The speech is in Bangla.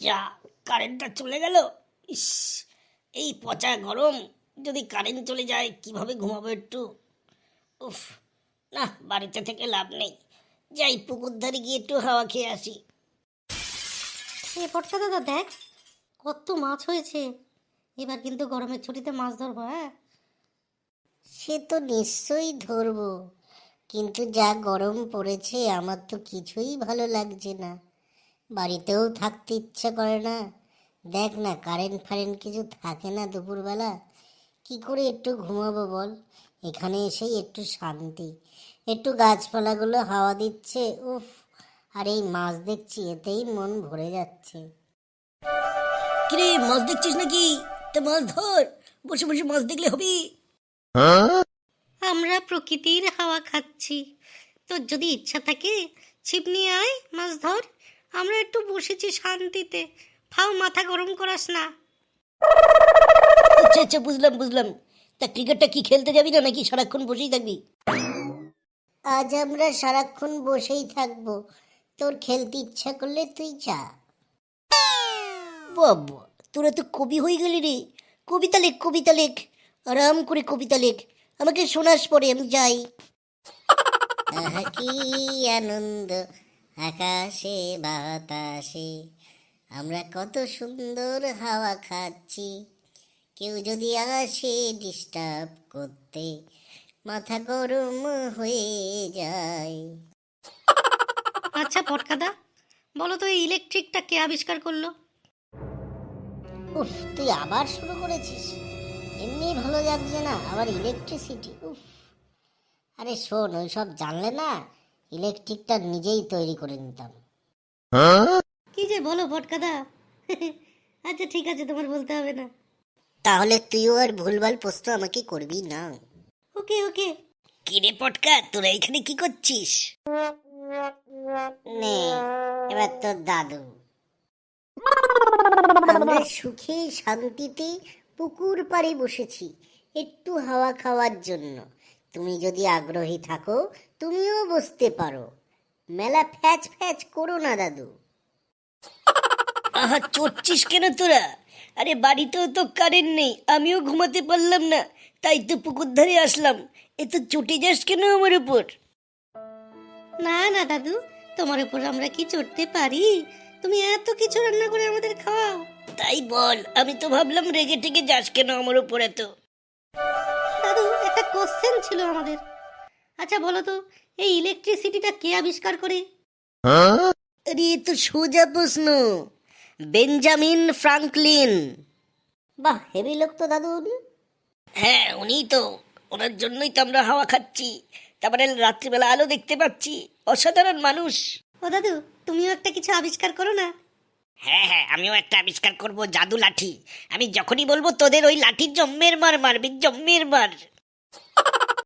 যা, কারেন্টটা চলে গেল। ইস, এই পচা গরম, যদি কারেন্ট চলে যায় কিভাবে ঘুমাবো একটু। উফ, না, বাড়িতে থেকে লাভ নেই, যাই পুকুর ধারে গিয়ে একটু হাওয়া খেয়ে আসি। এ পটকা দাদা দেখ, কত মাছ হয়েছে। এবার কিন্তু গরমের ছুটিতে মাছ ধরবো। হ্যাঁ, সে তো নিশ্চয়ই ধরবো, কিন্তু যা গরম পড়েছে আমার তো কিছুই ভালো লাগছে না। বাড়িতেও থাকতে ইচ্ছা করে না। দেখ না, কারেন্ট ফারেন্ট কিছু থাকে না দুপুরবেলা। কি করে একটু ঘুমাবো বল? এখানে এসেই একটু শান্তি, একটু গাছপালাগুলো হাওয়া দিচ্ছে, উফ। আর এই মাছ দেখছি, এতেই মন ভরে যাচ্ছে। কিরে, মাছ দেখছিস নাকি? তা মাছ ধর, বসে বসে মাছ দেখলে হবে? আমরা প্রকৃতির হাওয়া খাচ্ছি। তোর যদি ইচ্ছা থাকে ছিপ নিয়ে আয়, মাছ ধর। আমরা একটু বসেছি শান্তিতে, ফাও মাথা গরম করাস না। আচ্ছা আচ্ছা, বুঝলাম বুঝলাম। তা ক্রিকেটটা কি খেলতে যাবি না নাকি সারাক্ষণ বসেই থাকবি? আজ আমরা সারাক্ষণ বসেই থাকবো। তোর খেলতে ইচ্ছা করলে তুই যা। বাবা, তোরা তো কবি হয়ে গেলি রে। কবিতা লেখ, কবিতা লেখ, আরাম করে কবিতা লেখ, আমাকে শোনাস পরে, আমি যাই। আহা কি আনন্দ, আকাশে বাতাসে আমরা কত সুন্দর হাওয়া খাচ্ছি। কেউ যদি আসে ডিস্টার্ব করতে, মাথা গরম হয়ে যায়। আচ্ছা পটকাদা, বলো তো এই ইলেকট্রিকটা কে আবিষ্কার করলো? উফ, তুই আবার শুরু করেছিস। এমনি ভালো লাগছে না, আবার ইলেকট্রিসিটি, উফ। আরে শোন, ওইসব জানলে না, ইলেকট্রিকটা নিজেই তৈরি করে নিতাম। কি যে বলো পটকাদা। আচ্ছা ঠিক আছে, তোমার বলতে হবে না। তাহলে তুইও আর ভুলভাল প্রশ্ন আমাকে করবি না। ওকে ওকে। কিরে পটকা, তোরা এখানে কি করছিস? নে, এবার তোর দাদু। আমরা সুখে শান্তিতে পুকুর পাড়ে বসেছি একটু হাওয়া খাওয়ার জন্য। তুমি যদি আগ্রহী থাকো, তুমিও বসতে পারো। মেলা ফ্যাচ ফ্যাচ করো না দাদু। আহা, চড়ছিস কেন তোরা? আরে বাড়িতেও তো কারেন্ট নেই, আমিও ঘুমাতে পারলাম না, তাই তো পুকুর ধারে আসলাম। এ তো চটে যাস কেন আমার উপর? না না দাদু, তোমার উপর আমরা কি চড়তে পারি? তুমি এত কিছু রান্না করে আমাদের খাওয়াও। তাই বল, আমি তো ভাবলাম রেগে টেগে যাস কেন আমার উপর এত। দাদু, একটা কোশ্চেন ছিল আমাদের। আচ্ছা বলো তো, এই ইলেকট্রিসিটিটা কে আবিষ্কার করে? আরে এ তো সোজা প্রশ্ন, বেঞ্জামিন ফ্রাঙ্কলিন। বাহ, হেভি লোক তো দাদু উনি। হ্যাঁ, উনিই তো। ওনার জন্যই তো আমরা হাওয়া খাচ্ছি, তারপরে রাত্রিবেলা আলো দেখতে পাচ্ছি। অসাধারণ মানুষ। ও দাদু, তুমিও একটা কিছু আবিষ্কার করো না। হ্যাঁ হ্যাঁ, আমিও একটা আবিষ্কার করব, জাদু লাঠি। আমি যখনই বলবো তোদের ওই লাঠির জম্মের মার মারবি, জম্মের মার।